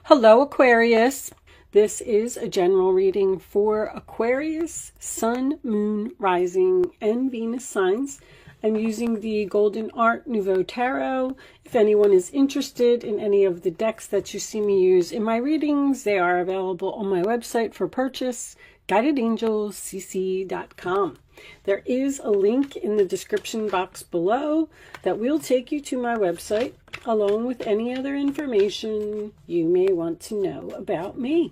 Hello, Aquarius. This is a general reading for Aquarius, Sun, Moon, Rising, and Venus signs. I'm using the Golden Art Nouveau Tarot. If anyone is interested in any of the decks that you see me use in my readings, they are available on my website for purchase, guidedangelscc.com. There is a link in the description box below that will take you to my website, along with any other information you may want to know about me.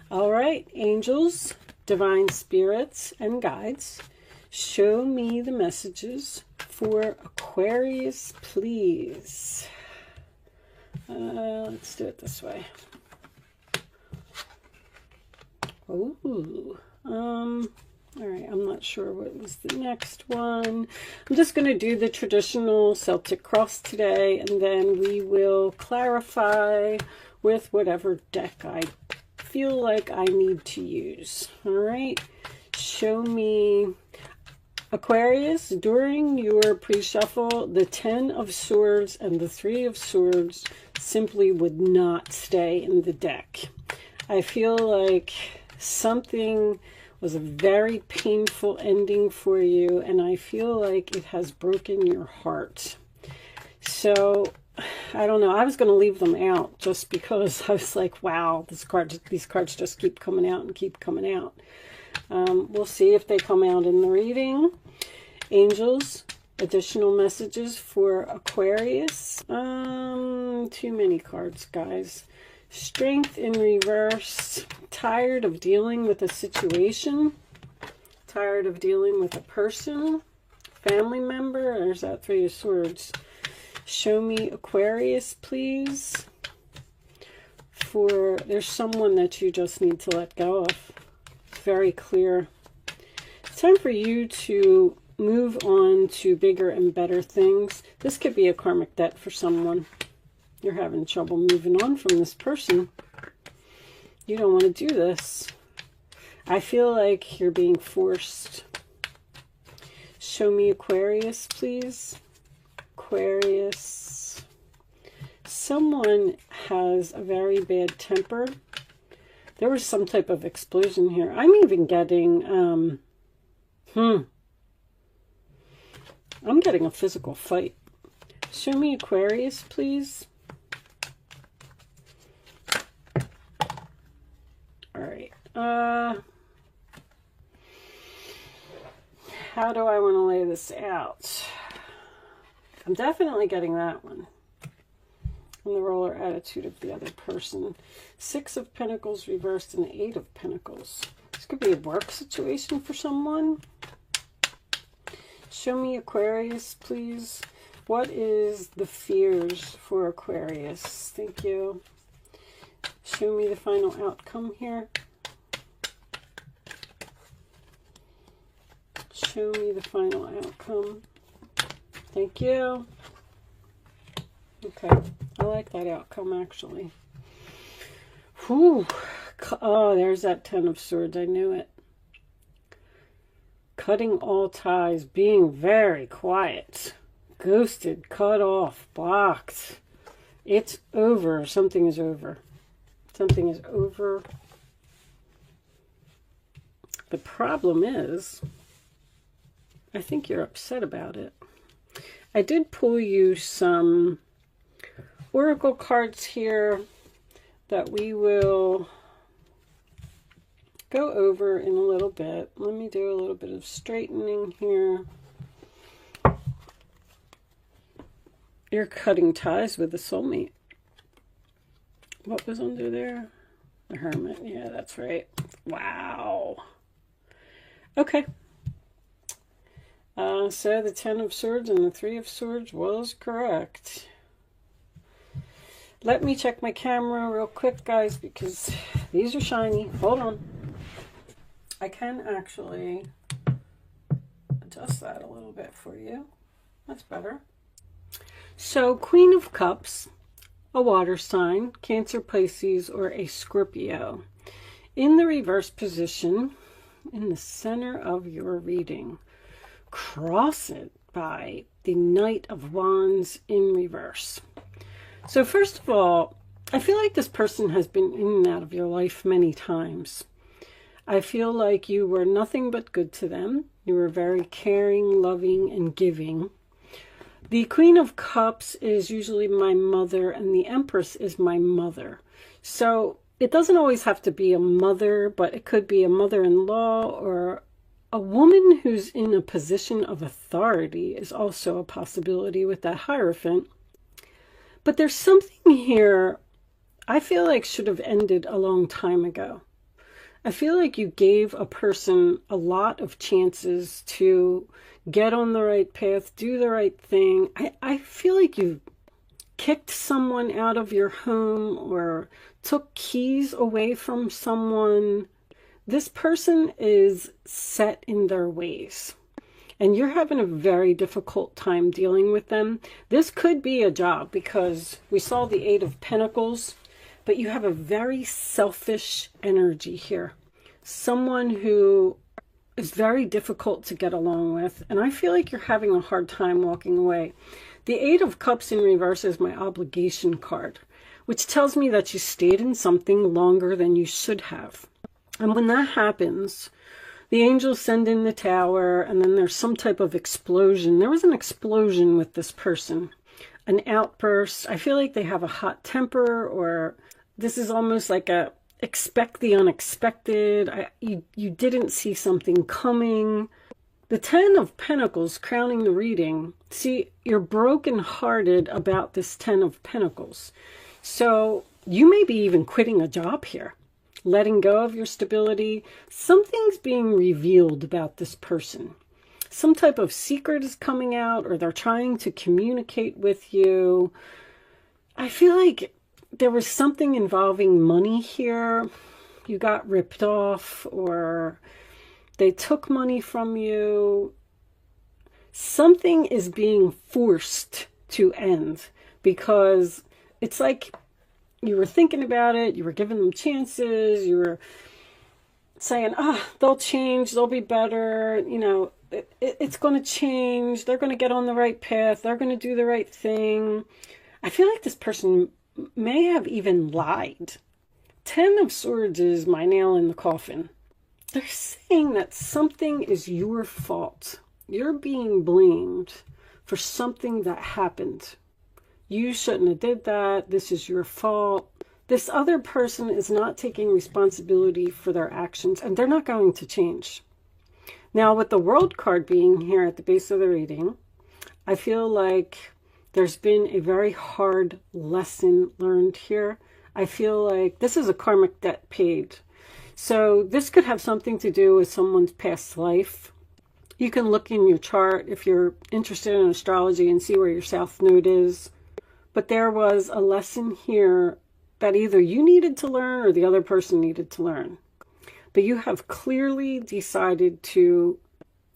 All right, angels, divine spirits, and guides, show me the messages for Aquarius, please. Let's do it this way. Ooh, all right, I'm not sure what was the next one. I'm just going to do the traditional Celtic cross today, and then we will clarify with whatever deck I feel like I need to use. All right, show me, Aquarius, during your pre-shuffle, the 10 of Swords and the 3 of Swords simply would not stay in the deck. I feel like something was a very painful ending for you, and I feel like it has broken your heart. So I don't know, I was going to leave them out just because I was like, wow, these cards just keep coming out and keep coming out. We'll see if they come out in the reading. Angels, additional messages for Aquarius. Too many cards, guys. Strength in reverse. Tired of dealing with a situation. Tired of dealing with a person. Family member. There's that 3 of Swords. Show me Aquarius, please. There's someone that you just need to let go of. Very clear. It's time for you to move on to bigger and better things. This could be a karmic debt for someone. You're having trouble moving on from this person. You don't want to do this. I feel like you're being forced. Show me Aquarius, please. Aquarius. Someone has a very bad temper. There was some type of explosion here. I'm even getting, I'm getting a physical fight. Show me Aquarius, please. All right. How do I want to lay this out? I'm definitely getting that one. And the roller attitude of the other person. 6 of Pentacles reversed and the 8 of Pentacles. This could be a work situation for someone. Show me Aquarius, please. What is the fears for Aquarius? Thank you. Show me the final outcome here. Show me the final outcome. Thank you. Okay, I like that outcome, actually. Whew. Oh, there's that 10 of Swords. I knew it. Cutting all ties, being very quiet. Ghosted, cut off, blocked. It's over. Something is over. Something is over. The problem is, I think you're upset about it. I did pull you some oracle cards here that we will go over in a little bit. Let me do a little bit of straightening here. You're cutting ties with a soulmate. What was under there? The Hermit. Yeah, that's right. Wow. Okay. So the 10 of Swords and the 3 of Swords was correct. Let me check my camera real quick, guys, because these are shiny. Hold on. I can actually adjust that a little bit for you. That's better. So, Queen of Cups, a water sign, Cancer, Pisces, or a Scorpio. In the reverse position, in the center of your reading, cross it by the Knight of Wands in reverse. So first of all, I feel like this person has been in and out of your life many times. I feel like you were nothing but good to them. You were very caring, loving, and giving. The Queen of Cups is usually my mother, and the Empress is my mother. So it doesn't always have to be a mother, but it could be a mother-in-law, or a woman who's in a position of authority is also a possibility with that Hierophant. But there's something here I feel like should have ended a long time ago. I feel like you gave a person a lot of chances to get on the right path, do the right thing. I feel like you kicked someone out of your home or took keys away from someone. This person is set in their ways, and you're having a very difficult time dealing with them. This could be a job, because we saw the Eight of Pentacles, but you have a very selfish energy here. Someone who is very difficult to get along with, and I feel like you're having a hard time walking away. The Eight of Cups in reverse is my obligation card, which tells me that you stayed in something longer than you should have. And when that happens, the angels send in the Tower, and then there's some type of explosion. There was an explosion with this person, an outburst. I feel like they have a hot temper, or this is almost like a expect the unexpected. You didn't see something coming. The Ten of Pentacles crowning the reading. See, you're brokenhearted about this Ten of Pentacles. So you may be even quitting a job here, letting go of your stability. Something's being revealed about this person. Some type of secret is coming out, or they're trying to communicate with you. I feel like there was something involving money here. You got ripped off, or they took money from you. Something is being forced to end, because it's like you were thinking about it, you were giving them chances, you were saying, they'll change, they'll be better, you know, it's going to change, they're going to get on the right path, they're going to do the right thing. I feel like this person may have even lied. Ten of Swords is my nail in the coffin. They're saying that something is your fault. You're being blamed for something that happened. You shouldn't have did that. This is your fault. This other person is not taking responsibility for their actions, and they're not going to change. Now, with the World card being here at the base of the reading, I feel like there's been a very hard lesson learned here. I feel like this is a karmic debt paid. So this could have something to do with someone's past life. You can look in your chart if you're interested in astrology and see where your South Node is. But there was a lesson here that either you needed to learn or the other person needed to learn. But you have clearly decided to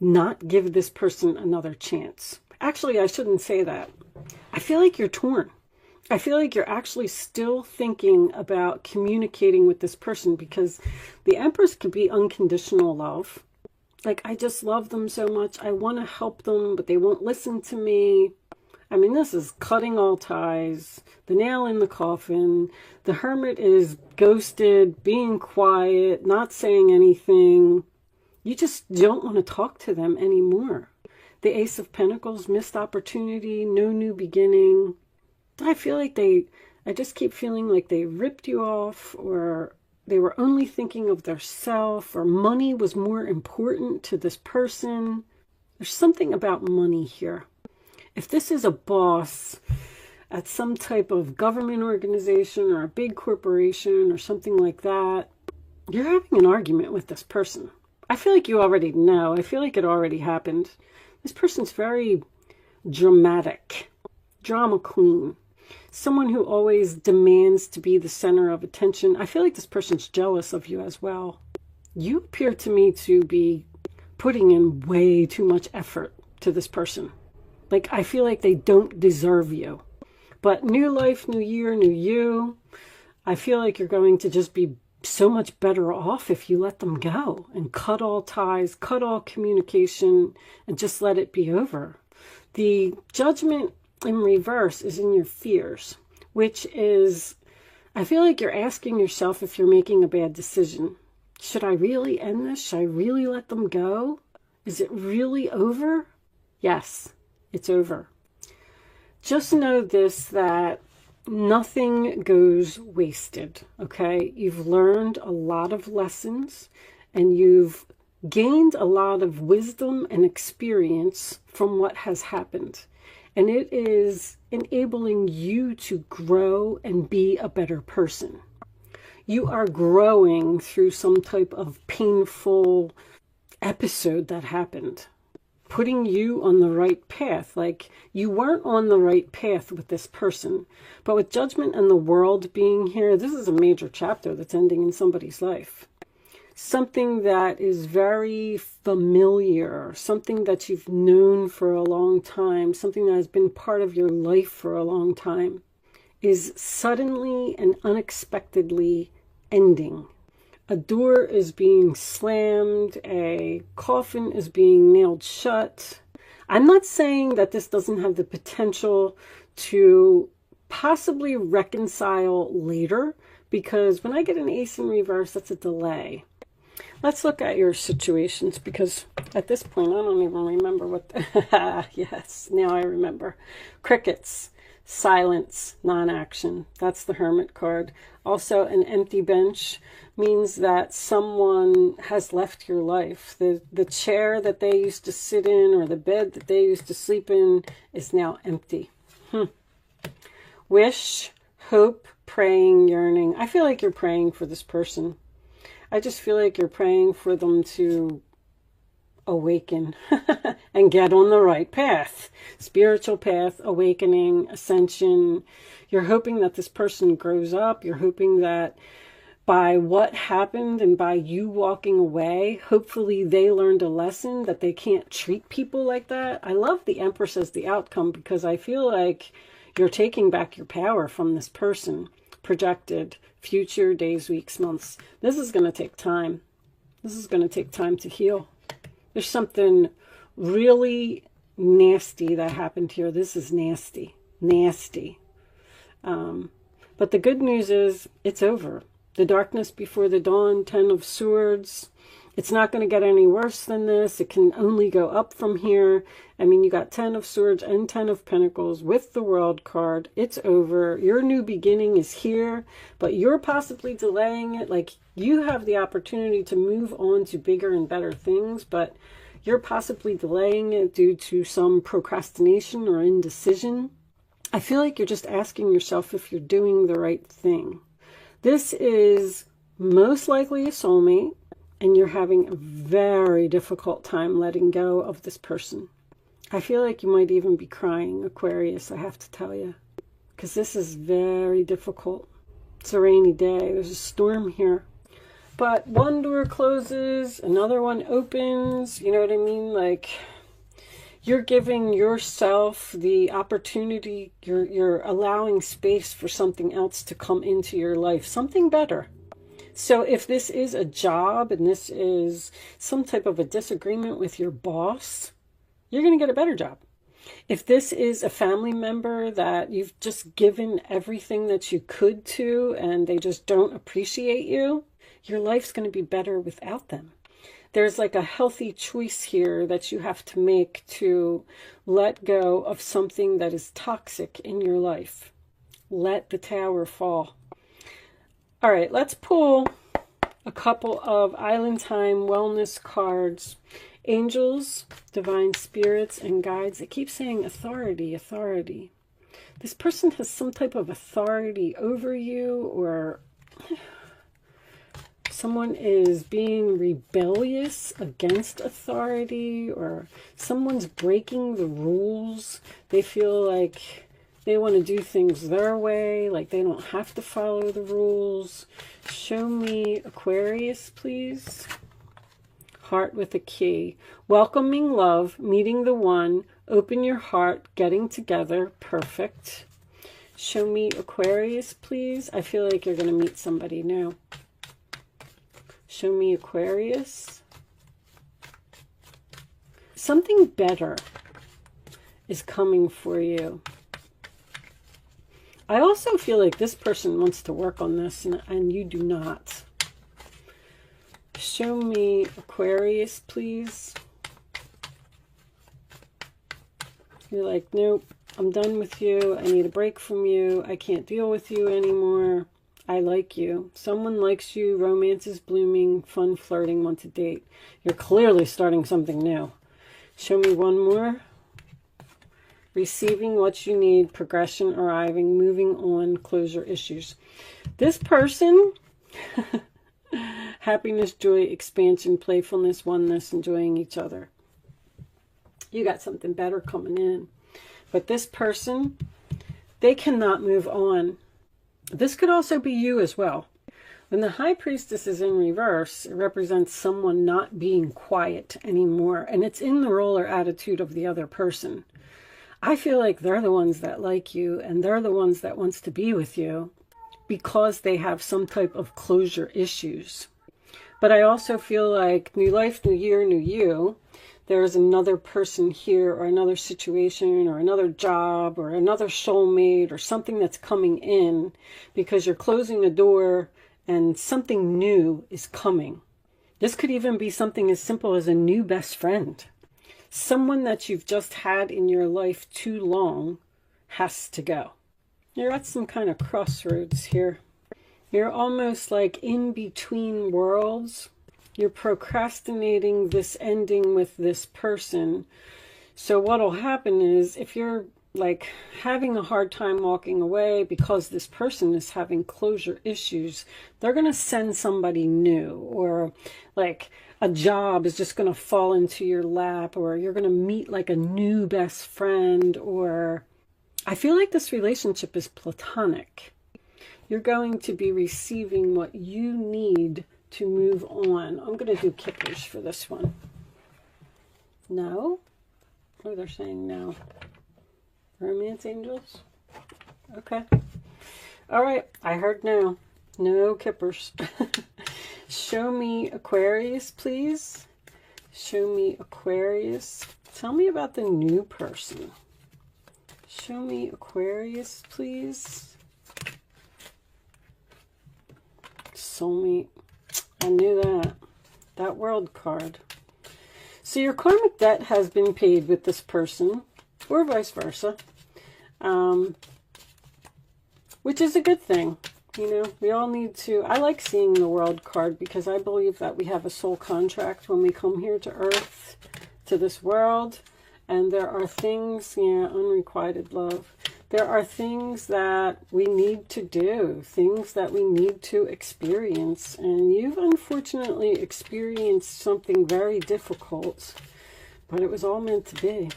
not give this person another chance. Actually, I shouldn't say that. I feel like you're torn. I feel like you're actually still thinking about communicating with this person, because the Empress could be unconditional love. Like, I just love them so much. I want to help them, but they won't listen to me. I mean, this is cutting all ties, the nail in the coffin. The Hermit is ghosted, being quiet, not saying anything. You just don't want to talk to them anymore. The Ace of Pentacles, missed opportunity, no new beginning. I feel like I just keep feeling like they ripped you off, or they were only thinking of their self, or money was more important to this person. There's something about money here. If this is a boss at some type of government organization or a big corporation or something like that, you're having an argument with this person. I feel like you already know. I feel like it already happened. This person's very dramatic, drama queen, someone who always demands to be the center of attention. I feel like this person's jealous of you as well. You appear to me to be putting in way too much effort to this person. Like, I feel like they don't deserve you. But new life, new year, new you. I feel like you're going to just be so much better off if you let them go and cut all ties, cut all communication, and just let it be over. The Judgment in reverse is in your fears, which is I feel like you're asking yourself if you're making a bad decision. Should I really end this? Should I really let them go? Is it really over? Yes, it's over. Just know this, that nothing goes wasted, okay? You've learned a lot of lessons and you've gained a lot of wisdom and experience from what has happened. And it is enabling you to grow and be a better person. You are growing through some type of painful episode that happened, putting you on the right path. Like, you weren't on the right path with this person, but with Judgment and the World being here, this is a major chapter that's ending in somebody's life. Something that is very familiar, something that you've known for a long time, something that has been part of your life for a long time, is suddenly and unexpectedly ending. A door is being slammed, a coffin is being nailed shut. I'm not saying that this doesn't have the potential to possibly reconcile later, because when I get an ace in reverse, that's a delay. Let's look at your situations, because at this point, I don't even remember what yes, now I remember. Crickets, silence, non-action. That's the Hermit card. Also, an empty bench means that someone has left your life. The chair that they used to sit in or the bed that they used to sleep in is now empty. Wish, hope, praying, yearning. I feel like you're praying for this person. I just feel like you're praying for them to awaken and get on the right path. Spiritual path, awakening, ascension. You're hoping that this person grows up. You're hoping that by what happened and by you walking away, hopefully they learned a lesson that they can't treat people like that. I love the Empress as the outcome, because I feel like you're taking back your power from this person. Projected, future, days, weeks, months. This is going to take time. This is going to take time to heal. There's something really nasty that happened here. This is nasty. Nasty. But the good news is it's over. The darkness before the dawn, 10 of Swords. It's not going to get any worse than this. It can only go up from here. I mean, you got 10 of Swords and 10 of Pentacles with the World card. It's over. Your new beginning is here, but you're possibly delaying it. Like, you have the opportunity to move on to bigger and better things, but you're possibly delaying it due to some procrastination or indecision. I feel like you're just asking yourself if you're doing the right thing. This is most likely a soulmate, and you're having a very difficult time letting go of this person. I feel like you might even be crying, Aquarius, I have to tell you, because this is very difficult. It's a rainy day. There's a storm here. But one door closes, another one opens. You know what I mean? Like, you're giving yourself the opportunity, you're allowing space for something else to come into your life, something better. So if this is a job and this is some type of a disagreement with your boss, you're going to get a better job. If this is a family member that you've just given everything that you could to and they just don't appreciate you, your life's going to be better without them. There's like a healthy choice here that you have to make to let go of something that is toxic in your life. Let the tower fall. All right, let's pull a couple of Island Time wellness cards. Angels, divine spirits, and guides. It keeps saying authority, authority. This person has some type of authority over you, or someone is being rebellious against authority, or someone's breaking the rules. They feel like they want to do things their way, like they don't have to follow the rules. Show me Aquarius, please. Heart with a key. Welcoming love, meeting the one, open your heart, getting together. Perfect. Show me Aquarius, please. I feel like you're going to meet somebody new. Show me Aquarius. Something better is coming for you. I also feel like this person wants to work on this and you do not. Show me Aquarius, please. You're like, nope, I'm done with you. I need a break from you. I can't deal with you anymore. I like you. Someone likes you. Romance is blooming. Fun flirting. Want to date. You're clearly starting something new. Show me one more. Receiving what you need. Progression arriving. Moving on. Closure issues. This person... happiness, joy, expansion, playfulness, oneness, enjoying each other. You got something better coming in. But this person, they cannot move on. This could also be you as well. When the High Priestess is in reverse, it represents someone not being quiet anymore. And it's in the role or attitude of the other person. I feel like they're the ones that like you, and they're the ones that wants to be with you because they have some type of closure issues. But I also feel like new life, new year, new you. There's another person here, or another situation, or another job, or another soulmate, or something that's coming in because you're closing a door and something new is coming. This could even be something as simple as a new best friend. Someone that you've just had in your life too long has to go. You're at some kind of crossroads here. You're almost like in between worlds. You're procrastinating this ending with this person. So what'll happen is if you're like having a hard time walking away because this person is having closure issues, they're going to send somebody new, or like a job is just going to fall into your lap, or you're going to meet like a new best friend, or I feel like this relationship is platonic. You're going to be receiving what you need to move on. I'm going to do kippers for this one. No? Oh, they're saying no. Romance angels? Okay. All right. I heard no. No kippers. Show me Aquarius, please. Show me Aquarius. Tell me about the new person. Show me Aquarius, please. Soulmate. I knew that. That World card. So your karmic debt has been paid with this person, or vice versa, which is a good thing. You know, we all need to... I like seeing the World card because I believe that we have a soul contract when we come here to Earth, to this world, and there are things, yeah, unrequited love. There are things that we need to do, things that we need to experience. And you've unfortunately experienced something very difficult, but it was all meant to be.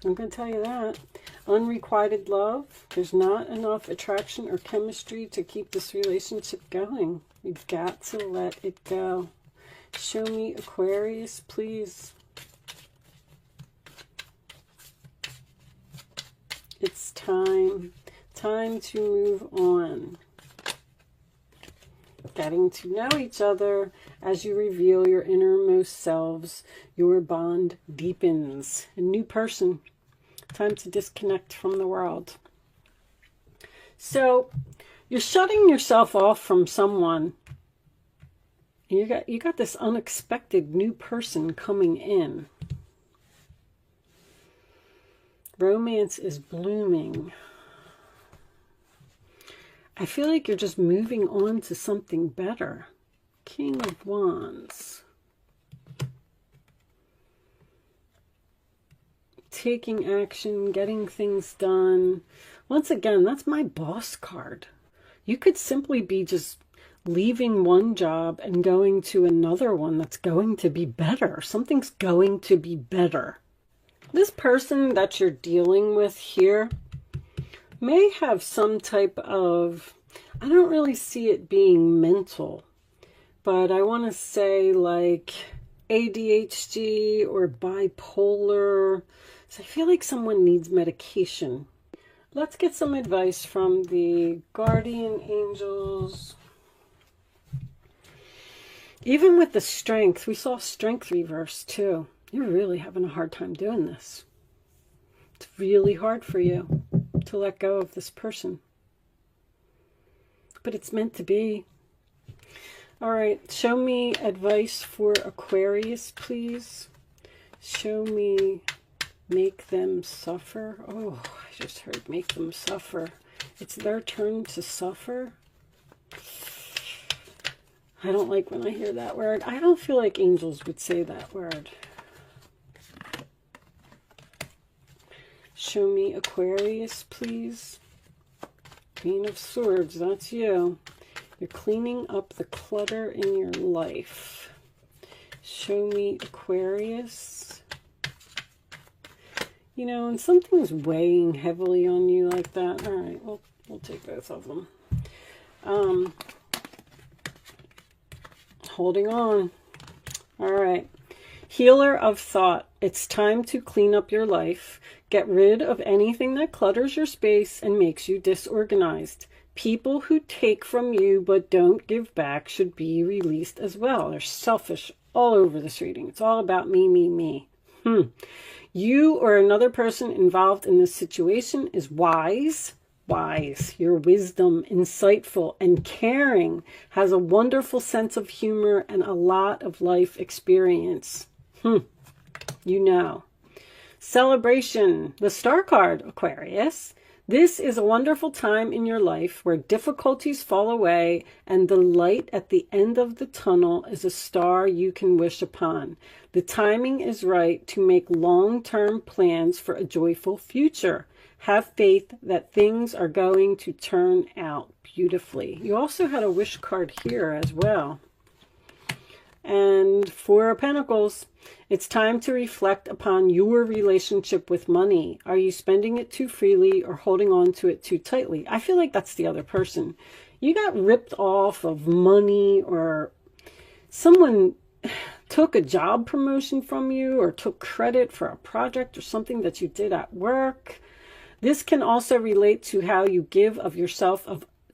I'm going to tell you that. Unrequited love. There's not enough attraction or chemistry to keep this relationship going. You've got to let it go. Show me Aquarius, please. It's time to move on. Getting to know each other as you reveal your innermost selves. Your bond deepens. A new person. Time to disconnect from the world. So you're shutting yourself off from someone. You got this unexpected new person coming in. Romance is blooming. I feel like you're just moving on to something better. King of Wands. Taking action, getting things done. Once again, that's my boss card. You could simply be just leaving one job and going to another one that's going to be better. Something's going to be better. This person that you're dealing with here may have some type of, I don't really see it being mental, but I want to say like ADHD or bipolar. So I feel like someone needs medication. Let's get some advice from the guardian angels. Even with the strength, we saw strength reverse too. You're really having a hard time doing this. It's really hard for you to let go of this person. but it's meant to be. All right, show me advice for Aquarius, please. Show me make them suffer. Oh, I just heard make them suffer. It's their turn to suffer. I don't like when I hear that word. I don't feel like angels would say that word. Show me Aquarius, please. Queen of Swords, that's you. You're cleaning up the clutter in your life. Show me Aquarius. You know, and something's weighing heavily on you like that. All right, we'll take both of them. Holding on. All right. Healer of thought. It's time to clean up your life. Get rid of anything that clutters your space and makes you disorganized. People who take from you but don't give back should be released as well. They're selfish all over this reading. It's all about me, me, me. You or another person involved in this situation is wise. Your wisdom, insightful and caring, has a wonderful sense of humor and a lot of life experience. You know. Celebration, the star card, Aquarius. This is a wonderful time in your life where difficulties fall away and the light at the end of the tunnel is a star you can wish upon. The timing is right to make long-term plans for a joyful future. Have faith that things are going to turn out beautifully. You also had a wish card here as well. And Four of Pentacles. It's time to reflect upon your relationship with money. Are you spending it too freely or holding on to it too tightly? I feel like that's the other person. You got ripped off of money, or someone took a job promotion from you or took credit for a project or something that you did at work. This can also relate to how you give of yourself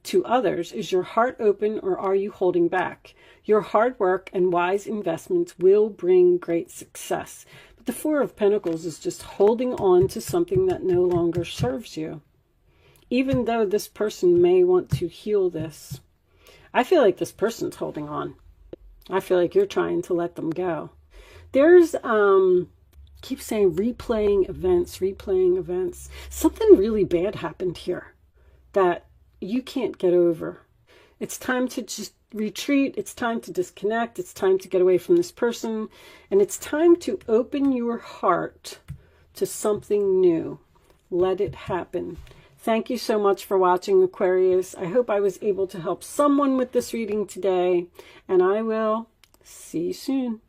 to others. Is your heart open or are you holding back? Your hard work and wise investments will bring great success. But the Four of Pentacles is just holding on to something that no longer serves you. Even though this person may want to heal this, I feel like this person's holding on. I feel like you're trying to let them go. There's, keep saying replaying events. Something really bad happened here that you can't get over. It's time to just retreat. It's time to disconnect. It's time to get away from this person. And it's time to open your heart to something new. Let it happen. Thank you so much for watching, Aquarius. I hope I was able to help someone with this reading today. And I will see you soon.